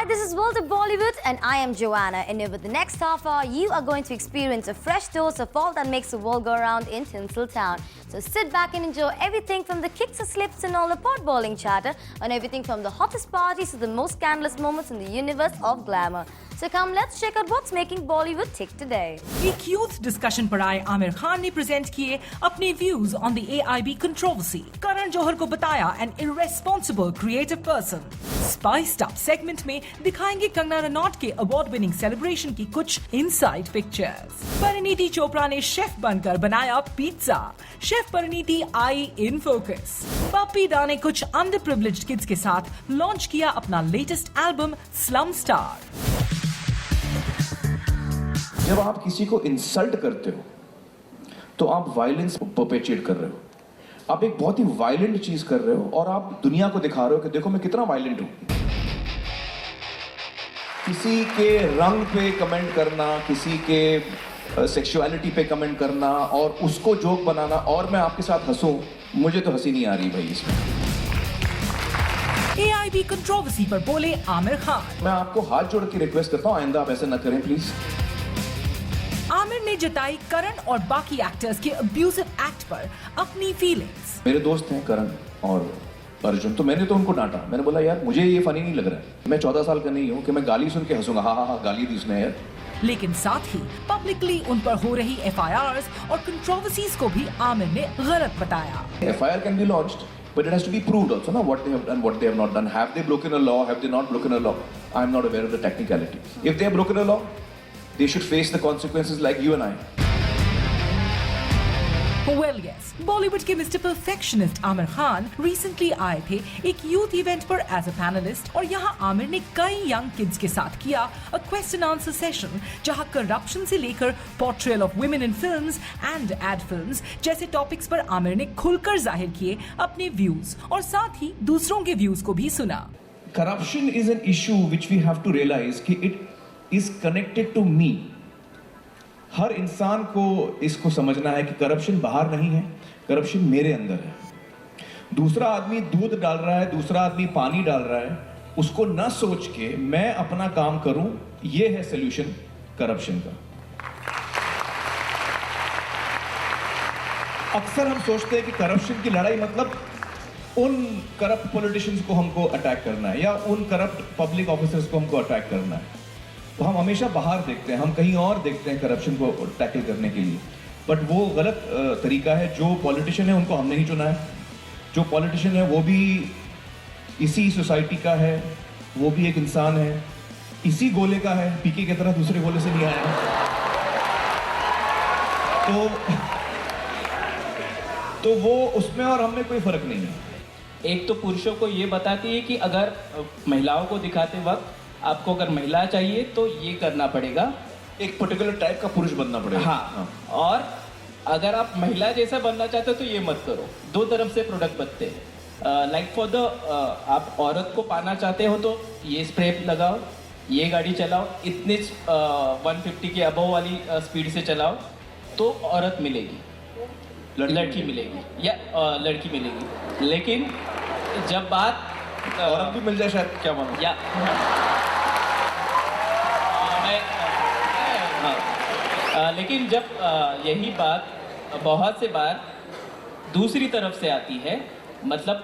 this is World of Bollywood and I am Joanna, and over the next half hour you are going to experience a fresh dose of all that makes the world go around in Tinseltown. So sit back and enjoy everything from the kicks and slips and all the pot-boiling chatter on everything from the hottest parties to the most scandalous moments in the universe of glamour. So come, let's check out what's making Bollywood tick today. एक youth discussion पर आए आमिर खान ने present किए अपने views on the AIB controversy. Karan Johar को बताया an irresponsible creative person. Spiced up segment में दिखाएंगे कंगना रनौत के अवार्ड विनिंग सेलिब्रेशन की कुछ इनसाइड पिक्चर्स। परिणीति चोपड़ा ने शेफ बनकर बनाया पिज्जा। शेफ परिणीति आई इन फोकस। पप्पी दा ने कुछ अंडर प्रिविलेज्ड किड्स के साथ लॉन्च किया अपना लेटेस्ट एल्बम स्लम स्टार। जब आप किसी को इंसल्ट करते हो तो आप वायलेंस परपेचुएट कर रहे हो। आप एक बहुत ही वायलेंट चीज कर रहे हो और आप दुनिया को दिखा रहे हो कि देखो मैं कितना वायलेंट हूं। किसी के रंग पे कमेंट करना, किसी के सेक्सुअलिटी पे कमेंट करना और उसको जोक बनाना और मैं आपके साथ हंसूं, मुझे तो हंसी नहीं आ रही भाई इसमें। AIB कंट्रोवर्सी पर बोले आमिर खान। मैं आपको हाथ जोड़ के रिक्वेस्ट करता हूं, आइंदा आप ऐसे न करें प्लीज। आमिर ने जताई करण और बाकी एक्टर्स के अब्यूजिव एक्ट पर अपनी फीलिंग्स। मेरे दोस्त हैं करण और अर्जुन, तो मैंने तो उनको डांटा। मैंने बोला यार मुझे ये फनी नहीं लग रहा है, मैं 14 साल का नहीं हूँ कि मैं गाली सुन के हंसूंगा। हाँ गाली दी उसने यार। लेकिन साथ ही पब्लिकली उन पर हो रही FIRs और कंट्रोवर्सीज को भी आमिर ने गलत बताया। FIR can be launched, but it has to be proved also, na, what they have done, what they have not done. Have they broken a law? Have they not broken a law? I am not aware of the technicality. If they have broken a law, they should face the consequences like you and I. Well, yes, Bollywood के mister perfectionist Aamir Khan recently आए थे एक youth event पर as a panelist और यहाँ आमिर ने कई young kids के साथ किया अ क्वेश्चन आंसर सेशन, जहाँ करप्शन से लेकर portrayal of women in films and ad films जैसे टॉपिक्स पर आमिर ने खुलकर जाहिर किए अपने व्यूज और साथ ही दूसरों के व्यूज को भी सुना। Corruption is an issue which we have to realize कि it is connected to me. हर इंसान को इसको समझना है कि करप्शन बाहर नहीं है, करप्शन मेरे अंदर है। दूसरा आदमी दूध डाल रहा है, दूसरा आदमी पानी डाल रहा है, उसको न सोच के मैं अपना काम करूं, ये है सॉल्यूशन करप्शन का। अक्सर हम सोचते हैं कि करप्शन की लड़ाई मतलब उन करप्ट पॉलिटिशियंस को हमको अटैक करना है या उन करप्ट पब्लिक ऑफिसर्स को हमको अटैक करना है। तो हम हमेशा बाहर देखते हैं, हम कहीं और देखते हैं करप्शन को टैकल करने के लिए, बट वो गलत तरीका है। जो पॉलिटिशियन है उनको हमने ही चुना है। जो पॉलिटिशियन है वो भी इसी सोसाइटी का है, वो भी एक इंसान है, इसी गोले का है, पीके की तरह दूसरे गोले से नहीं आया है। तो वो उसमें और हमें कोई फर्क नहीं है। एक तो पुरुषों को ये बताती है कि अगर महिलाओं को दिखाते वक्त आपको अगर महिला चाहिए तो ये करना पड़ेगा, एक पर्टिकुलर टाइप का पुरुष बनना पड़ेगा। हाँ। और अगर आप महिला जैसा बनना चाहते हो तो ये मत करो। दो तरफ से प्रोडक्ट बनते हैं। लाइक फॉर द आप औरत को पाना चाहते हो तो ये स्प्रे लगाओ, ये गाड़ी चलाओ, इतने 150 के अबव वाली स्पीड से चलाओ तो औरत मिलेगी, लड़की मिलेगी या लड़की मिलेगी। लेकिन जब बात औरत भी मिल जाए शायद, क्या मानो या लेकिन जब यही बात बहुत से बार दूसरी तरफ से आती है, मतलब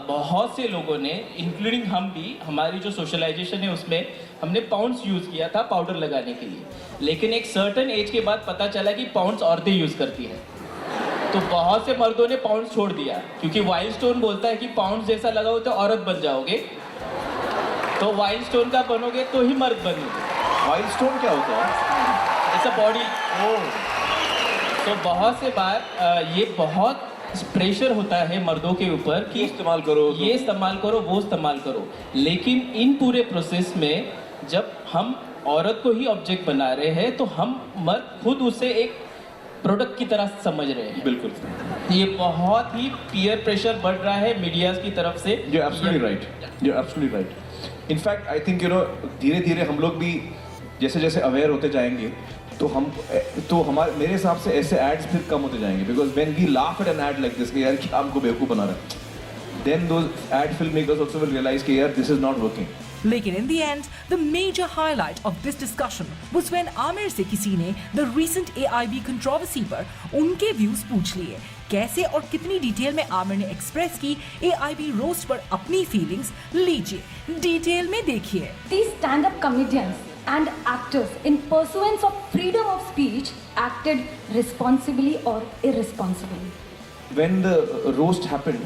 बहुत से लोगों ने इंक्लूडिंग हम भी, हमारी जो सोशलाइजेशन है उसमें हमने पाउंड्स यूज़ किया था पाउडर लगाने के लिए, लेकिन एक सर्टेन एज के बाद पता चला कि पाउंड्स औरतें यूज़ करती हैं। तो बहुत से मर्दों ने पाउंड्स छोड़ दिया क्योंकि वाइल्ड स्टोन बोलता है कि पाउंड्स जैसा लगाओ तो औरत बन जाओगे, तो वाइल्ड स्टोन का बनोगे तो ही मर्द बनोगे। वाइल्ड स्टोन क्या होता है? It's a body. तो बहुत से बार ये बहुत प्रेशर होता है मर्दों के ऊपर कि इस्तेमाल करो, ये इस्तेमाल करो, वो इस्तेमाल करो। लेकिन इन पूरे प्रोसेस में जब हम औरत को ही ऑब्जेक्ट बना रहे हैं तो हम मर्द खुद उसे एक प्रोडक्ट की तरह समझ रहे हैं। बिल्कुल। ये बहुत ही पीयर प्रेशर बढ़ रहा है मीडिया की तरफ से। You're absolutely right. You're absolutely right. In fact, I think धीरे धीरे हम लोग भी जैसे जैसे अवेयर होते जाएंगे तो हमारे मेरे हिसाब से ऐसे एड्स फिर कम होते जाएंगे। Because when we laugh at an ad like this कि यार क्या हमको बेवकूफ़ बना रहा है, then those ad film makers also will realize कि यार दिस इज नॉट वर्किंग। लेकिन in the end, the major highlight of this discussion was when Aamir से किसी ने the recent AIB controversy पर उनके views पूछ लिए। कैसे और कितनी डिटेल में आमिर ने एक्सप्रेस की AIB रोस्ट पर अपनी फीलिंग्स, लीजिए डिटेल में देखिए। These stand-up comedians and actors, in pursuance of freedom of speech, acted responsibly or irresponsibly. When the roast happened,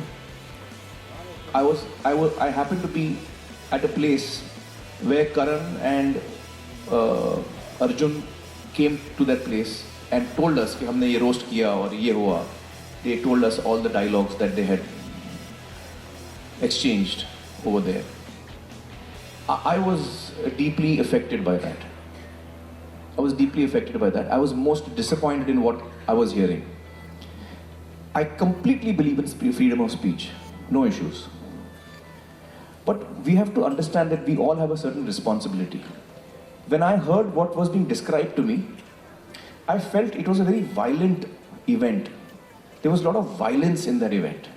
I happened to be at a place where Karan and Arjun came to that place and told us कि हमने ये roast किया और ये हुआ. They told us all the dialogues that they had exchanged over there. I was deeply affected by that. I was most disappointed in what I was hearing. I completely believe in freedom of speech, no issues. But we have to understand that we all have a certain responsibility. When I heard what was being described to me, I felt it was a very violent event. There was a lot of violence in that event.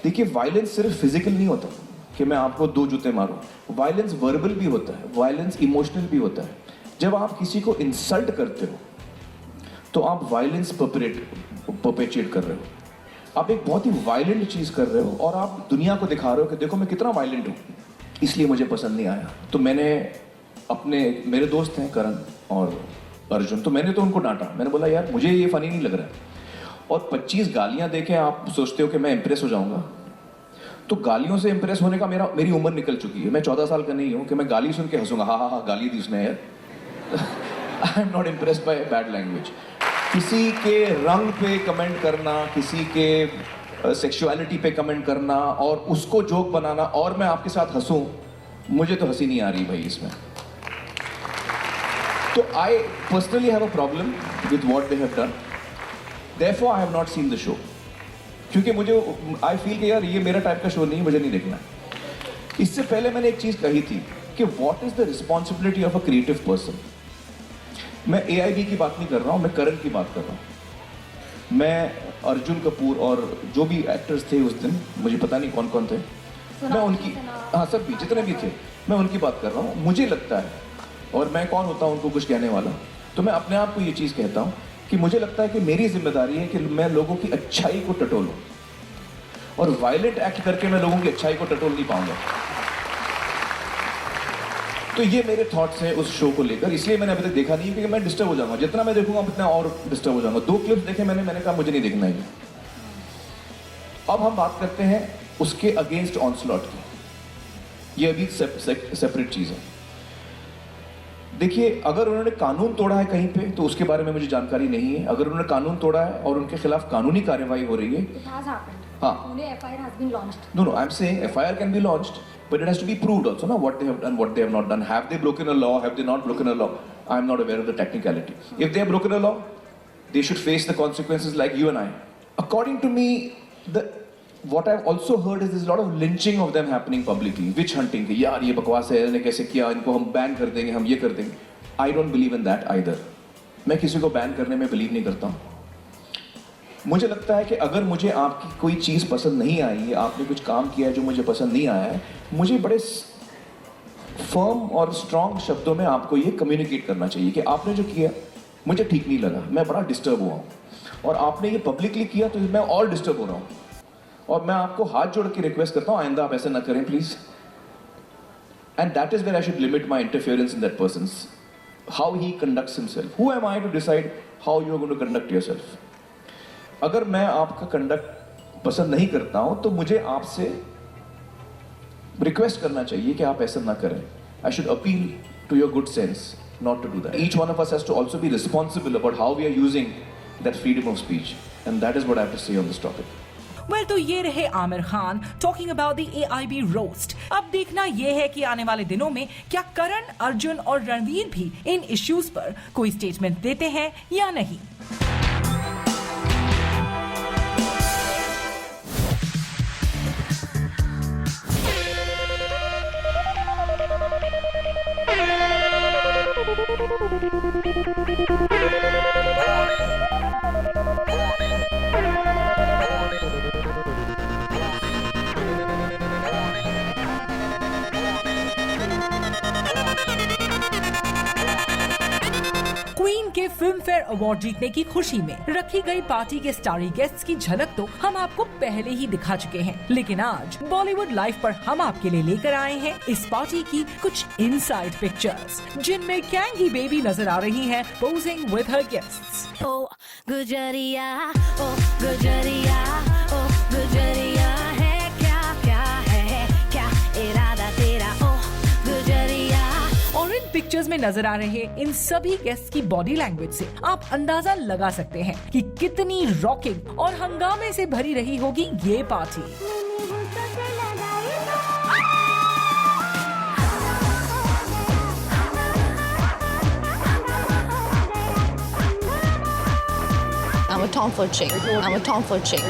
देखिए, violence सिर्फ physical नहीं होता कि मैं आपको 2 जूते मारूं. Violence verbal भी होता है, violence emotional भी होता है. जब आप किसी को insult करते हो, तो आप violence perpetuate कर रहे हो. आप एक बहुत ही violent चीज़ कर रहे हो और आप दुनिया को दिखा रहे हो कि देखो मैं कितना violent हूँ. इसलिए मुझे पसंद नहीं आया. तो मेरे दोस्त हैं करण और अर्जुन, तो मैंने तो उनको डांटा. मैंने बोला यार मुझे ये फनी नहीं लग रहा है. और 25 गालियां देके आप सोचते हो कि मैं इंप्रेस हो जाऊंगा. तो गालियों से इंप्रेस होने का मेरी उम्र निकल चुकी है. मैं 14 साल का नहीं हूं कि मैं गाली सुन के हंसूंगा. हाँ गाली दी उसने यार. I am not impressed by bad language. किसी के रंग पे कमेंट करना, किसी के सेक्सुअलिटी पे कमेंट करना और उसको जोक बनाना और मैं आपके साथ हंसूं, मुझे तो हंसी नहीं आ रही भाई इसमें. तो I personally have a problem with what they have done. Therefore, I have not seen the show. क्योंकि मुझे I feel कि यार ये मेरा टाइप का शो नहीं, मुझे नहीं देखना. इससे पहले मैंने एक चीज़ कही थी कि what is the responsibility of a creative person. मैं AIB की बात नहीं कर रहा हूँ, मैं करण की बात कर रहा हूँ. मैं अर्जुन कपूर और जो भी एक्टर्स थे उस दिन, मुझे पता नहीं कौन कौन थे, मैं उनकी, हाँ सब भी जितने भी थे, मैं उनकी बात कर रहा हूँ. मुझे लगता है, और मैं कौन होता हूँ उनको कुछ कहने वाला, तो मैं अपने आप को ये चीज़ कहता हूँ कि मुझे लगता है कि मेरी जिम्मेदारी है कि मैं लोगों की अच्छाई को टटोलूं, और वायलेंट एक्ट करके मैं लोगों की अच्छाई को टटोल नहीं पाऊंगा. तो ये मेरे थॉट्स हैं उस शो को लेकर. इसलिए मैंने अभी तक देखा नहीं क्योंकि मैं डिस्टर्ब हो जाऊंगा. जितना मैं देखूंगा उतना और डिस्टर्ब हो जाऊंगा. 2 क्लिप्स देखे मैंने कहा मुझे नहीं देखना है. अब हम बात करते हैं उसके अगेंस्ट ऑनस्लॉट की. ये अभी सेपरेट चीज है. देखिए, अगर उन्होंने कानून तोड़ा है कहीं पे तो उसके बारे में मुझे जानकारी नहीं है. अगर उन्होंने कानून तोड़ा है और उनके खिलाफ कानूनी कार्रवाई हो रही है, It has happened. हाँ. Pune FIR has been launched. No, I'm saying FIR can be launched, but it has to be proved also, na, what they have done, what they have not done. Have they broken a law? Have they not broken a law? I'm not aware of the technicality. If they have broken a law, they should face the consequences like you and I. According to me, what I've also heard is there's a lot of lynching of them happening publicly. Witch hunting. कि यार ये बकवास है, इन्होंने कैसे किया, इनको हम बैन कर देंगे, हम ये कर देंगे. I don't believe in that either. मैं किसी को बैन करने में बिलीव नहीं करता हूँ. मुझे लगता है कि अगर मुझे आपकी कोई चीज़ पसंद नहीं आई है, आपने कुछ काम किया है जो मुझे पसंद नहीं आया है, मुझे बड़े फर्म और स्ट्रॉन्ग शब्दों में आपको ये कम्युनिकेट करना चाहिए कि आपने जो किया मुझे ठीक नहीं लगा, मैं बड़ा डिस्टर्ब हुआ हूँ, और आपने ये पब्लिकली किया तो मैं और डिस्टर्ब हो रहा हूँ, और मैं आपको हाथ जोड़ के रिक्वेस्ट करता हूँ आइंदा आप ऐसा ना करें please. And that is where I should limit my interference in that person's how he conducts himself. Who am I to decide how you are going to conduct yourself? अगर मैं आपका कंडक्ट पसंद नहीं करता हूं तो मुझे आपसे रिक्वेस्ट करना चाहिए कि आप ऐसा ना करें. I should appeal to your good sense not to do that. Each one of us has to also be responsible about how we are using that freedom of speech, and that is what I have to say on this topic. Well, तो ये रहे Aamir Khan talking about the AIB roast. अब देखना ये है कि आने वाले दिनों में क्या करण, अर्जुन और रणवीर भी इन इश्यूज पर कोई स्टेटमेंट देते हैं या नहीं. क्वीन के फिल्म फेयर अवार्ड जीतने की खुशी में रखी गई पार्टी के स्टारी गेस्ट्स की झलक तो हम आपको पहले ही दिखा चुके हैं, लेकिन आज बॉलीवुड लाइव पर हम आपके लिए लेकर आए हैं इस पार्टी की कुछ इनसाइड पिक्चर्स, जिनमें कैंगी बेबी नजर आ रही है पोजिंग विद हर गेस्ट्स। ओ गुजरिया, ओ गुजरिया, ओ गुजरिया है क्या, क्या है क्या इरादा तेरा, ओ गुजरिया। और इन पिक्चर्स में नजर आ रहे इन सभी गेस्ट की बॉडी लैंग्वेज से आप अंदाजा लगा सकते हैं कि कितनी रॉकिंग और हंगामे से भरी रही होगी ये party. I'm a tomfooy chick. I'm a tomfooy chick.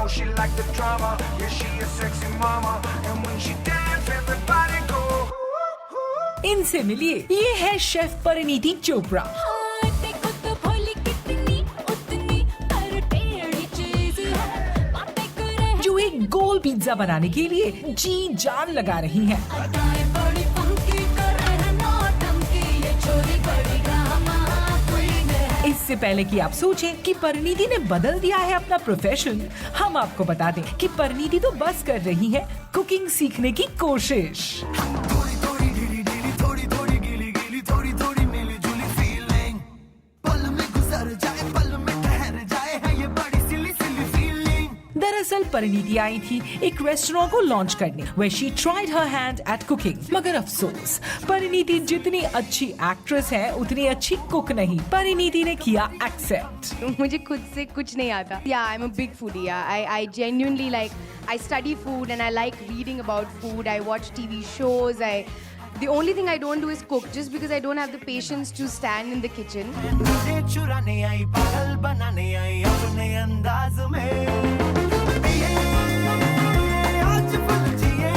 She like the drama, yeah she a sexy mama, and when she dance everybody go. इनसे मिलिए, ये है शेफ परिणीति चोपड़ा, देखो तो भोली कितनी उतनी पर टेढ़ी चीज है, बातें करे जो एक गोल पिज्जा बनाने के लिए जी जान लगा रही हैं। अदाएं बड़ी पंकी करे है नौटंकी, ये छोरी बड़ी ड्रामा क्वीन है। इससे पहले कि आप सोचें कि परिणीति ने बदल दिया है अपना प्रोफेशन, हम आपको बता दें कि परिणीति तो बस कर रही है कुकिंग सीखने की कोशिश। थोड़ी थोड़ी ढीली ढीली, थोड़ी थोड़ी गीली गीली, थोड़ी थोड़ी मिली जुली फीलिंग, पल में गुजर जाए पल में ठहर जाए, है ये बड़ी सिली सिली फीलिंग। दरअसल परिणीति आई थी एक रेस्टोरेंट को लॉन्च करने, where she tried her hand at cooking। मगर अफसोस, परिणीति जितनी अच्छी एक्ट्रेस है उतनी अच्छी कुक नहीं। परिणीति ने किया एक्सेप्ट। मुझे खुद से कुछ नहीं आता। Yeah, I'm a big foodie. Yeah, I genuinely like. I study food and I like reading about food. I watch TV shows. The only thing I don't do is cook, just because I don't have the patience to stand in the kitchen. मुझे चुराने आई, पागल बनाने आई अपने अंदाज में। आज फल जिए,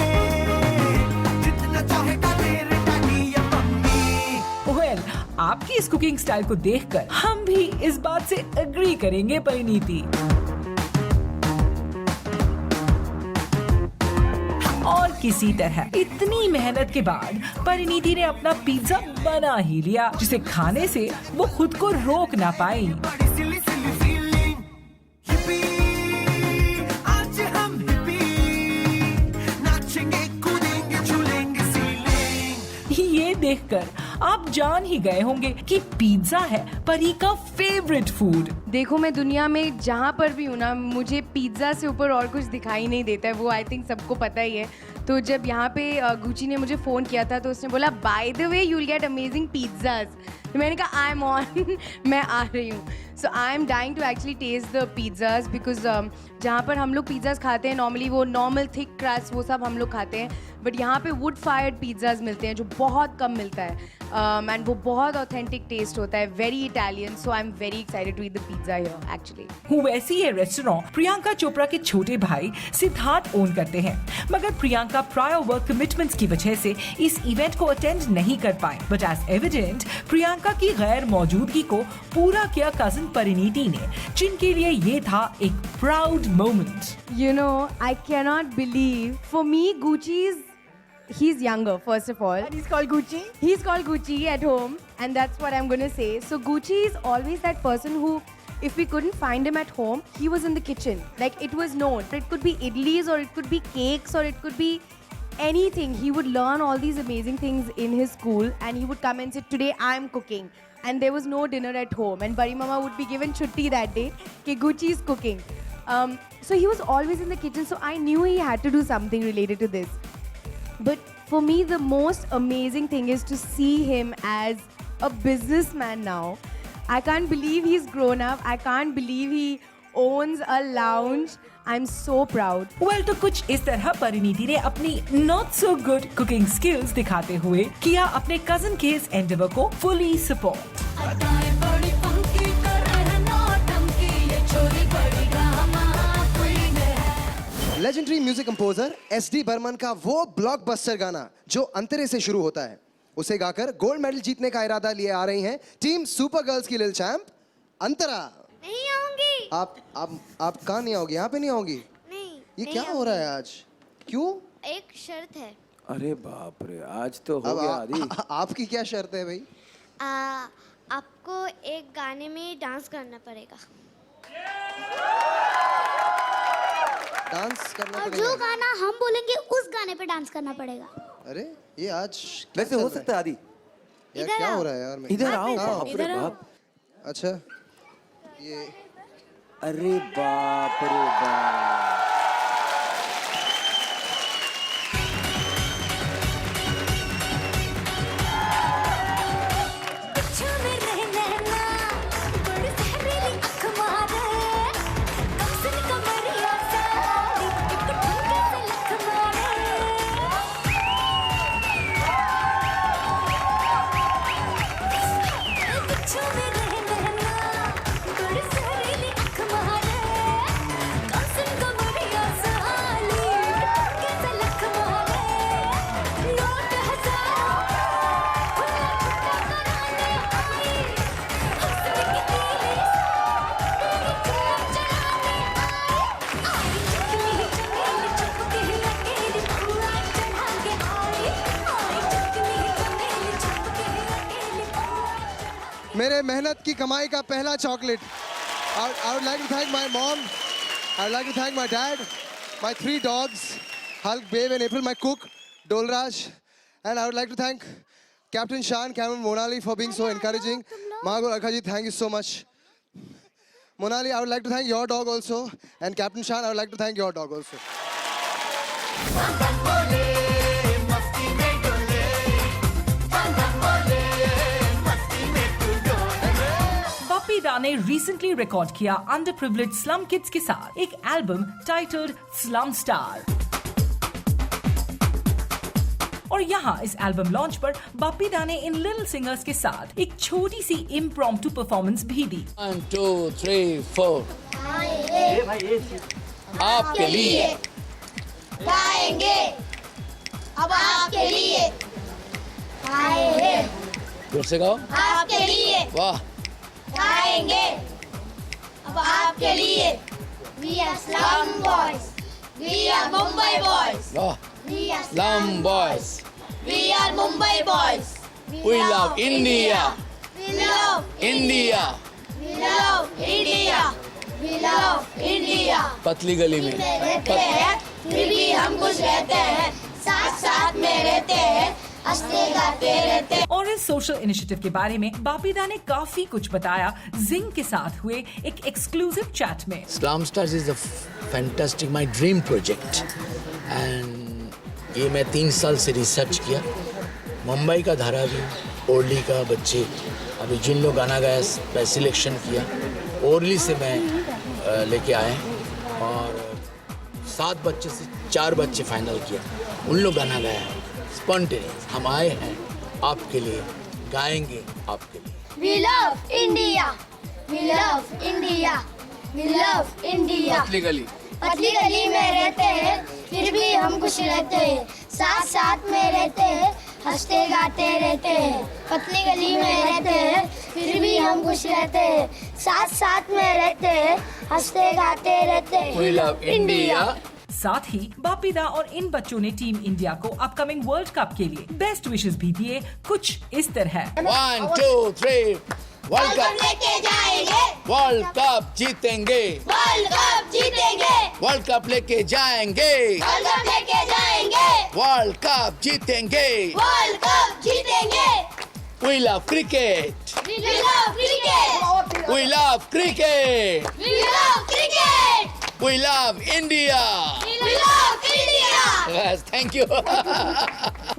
जितना चाहे डाले रे डाली ये मम्मी। वेल, आपकी इस कुकिंग स्टाइल को देखकर हम भी इस बात से एग्री करेंगे परिणीति। और किसी तरह इतनी मेहनत के बाद परिणीति ने अपना पिज्जा बना ही लिया, जिसे खाने से वो खुद को रोक ना पाई। बड़ी सिली सिली फीलिंग, हिप्पी आज हम हिप्पी, नाचेंगे कूदेंगे झूलेंगे सीलिंग। ये देखकर आप जान ही गए होंगे कि पिज्जा है परी का फेवरेट फूड। देखो, मैं दुनिया में जहाँ पर भी हूँ ना, मुझे पिज्ज़ा से ऊपर और कुछ दिखाई नहीं देता है। वो आई थिंक सबको पता ही है। तो जब यहाँ पे गुची ने मुझे फ़ोन किया था तो उसने बोला by the way you will get amazing pizzas. तो मैंने कहा आई एम ऑन, मैं आ रही हूँ। So I am dying to actually taste the pizzas, because जहाँ पर हम लोग पिज्ज़ाज खाते हैं नॉर्मली वो नॉर्मल थिक क्रस्ट वो सब हम लोग खाते हैं, बट यहाँ पे वुड फायर्ड पिज्ज़ाज मिलते हैं जो बहुत कम मिलता है, एंड वो बहुत ऑथेंटिक टेस्ट होता है, very Italian. So I am very excited to eat the pizza here actually. वैसी ये रेस्टोरेंट प्रियंका चोपड़ा के छोटे भाई सिद्धार्थ ओन करते हैं, मगर प्रियंका प्रायर वर्क कमिटमेंट्स की वजह से इस इवेंट को अटेंड नहीं कर पाए। बट एज एविडेंट, प्रियंका की गैर मौजूदगी को पूरा किया कजिन परिणीति ने, जिनके लिए ये था एक proud moment. You know, I cannot believe. For me, he's younger, first of all. And he's called Gucci? He's called Gucci at home, and that's what I'm gonna say. So Gucci is always that person who, if we couldn't find him at home, he was in the kitchen. Like, it was known. It could be idlis, or it could be cakes, or it could be anything. He would learn all these amazing things in his school, and he would come and say, today I'm cooking. And there was no dinner at home, and Bari Mama would be given chutti that day, कि Gucci is cooking. So he was always in the kitchen, so I knew he had to do something related to this. But for me, the most amazing thing is to see him as a businessman now. I can't believe he's grown up. I can't believe he owns a lounge. I'm so proud. Well, तो कुछ इस तरह परिणीति ने अपनी not so good cooking skills दिखाते हुए किया अपने कजिन के इस एंडेवर को fully support. अदाएं बड़ी पंकी करे है नौटंकी, ये छोरी बड़ी ड्रामा क्वीन है। Legendary music composer S D. Burman का वो ब्लॉकबस्टर गाना जो अंतरे से शुरू होता है, उसे गाकर गोल्ड मेडल जीतने का इरादा लिए आ रही हैं टीम सुपर गर्ल्स की लिटिल चैंप अंतरा। नहीं आऊंगी। आप कहाँ नहीं आओगी? यहाँ पे नहीं आओगी? नहीं। ये क्या हो रहा है आज? क्यों? एक शर्त है। अरे बाप रे, आज तो हो अब गया आदि। आपकी क्या शर्त है भाई? आपको एक गाने में डांस करना पड़ेगा डांस करना और पड़ेगा। जो गाना हम बोलेंगे उस गाने पे डांस करना पड़ेगा। अरे ये आज क्या वैसे चल हो रहा है? सकता है आदि। यार इधर क्या आओ। हो रहा है यार? इधर आओ, बाप रे इधर आओ। बाप। अच्छा ये अरे बाप रे बाप। मेरे मेहनत की कमाई का पहला chocolate. I would like to thank my mom. I would like to thank my dad, my 3 dogs, Hulk, Babe and April, my cook, Dolraj. And I would like to thank Captain Shan, Cameron, Monali for being so encouraging. Margot Akhaji, thank you so much. Monali, I would like to thank your dog also. And Captain Shan, I would like to thank your dog also. Bappi दा ने recently record किया under privilege slum kids के साथ एक album titled slum star. और यहाँ इस album launch पर बप्पी दा ने इन लिटिल सिंगर्स के साथ एक छोटी सी इम्प्रॉम्प्टू परफॉर्मेंस भी दी। 1 2 3 4 आपके लिए गाएंगे अब आपके लिए आए हैं जोर से गाओ आपके लिए वाह गाएंगे अब आपके लिए We are slum boys We are Mumbai boys वाह We are Slum boys We are Mumbai boys We love India We love India We love India We love India पतली गली में रहते हैं फिर भी हम खुश रहते हैं साथ साथ में रहते हैं हंसते गाते रहते हैं। और इस सोशल इनिशिएटिव के बारे में बप्पी दा ने काफी कुछ बताया जिंग के साथ हुए एक एक्सक्लूसिव चैट में। Slum Stars is a fantastic my dream project and ये मैं 3 साल से रिसर्च किया। मुंबई का धारावी ओरली का बच्चे अभी जिन लोग गाना गाया सिलेक्शन किया ओरली से मैं लेके आए और 7 बच्चे से 4 बच्चे फाइनल किया उन लोग गाना गाया स्पॉन्टेनियस हम आए हैं आपके लिए गाएंगे आपके लिए We love India We love India We love India पतली गली में रहते हैं फिर भी हम खुश रहते हैं साथ साथ में रहते हैं हंसते गाते रहते हैं पतली गली में रहते हैं फिर भी हम खुश रहते हैं साथ साथ में रहते हैं हंसते गाते रहते हैं We love India साथ ही बप्पी दा और इन बच्चों ने टीम इंडिया को अपकमिंग वर्ल्ड कप के लिए बेस्ट विशेस भी दिए कुछ इस तरह। 1 2 3 वर्ल्ड कप लेके जाएंगे वर्ल्ड कप जीतेंगे वर्ल्ड कप जीतेंगे वर्ल्ड कप लेके जाएंगे वर्ल्ड कप लेके जाएंगे वर्ल्ड कप जीतेंगे वर्ल्ड कप जीतेंगे We love cricket We love cricket We love cricket We love cricket We love India We love India Yes, thank you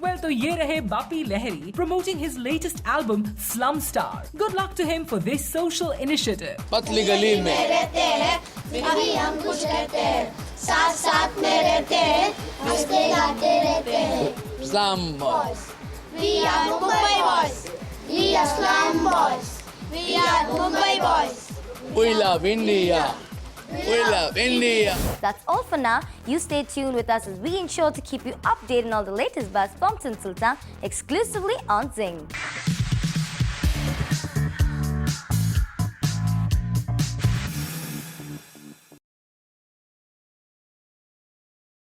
Well, तो ये रहे Bappi Lahiri promoting his latest album Slum Star. Good luck to him for this social initiative. पतली गली में रहते हैं फिर भी हम खुश रहते हैं साथ साथ में रहते हैं हंसते गाते रहते हैं Slum boys We are Mumbai boys We are slum boys We are Mumbai boys We love India We love India That's all for now. You stay tuned with us as we ensure to keep you updated on all the latest buzz from Tinseltown exclusively on Zing.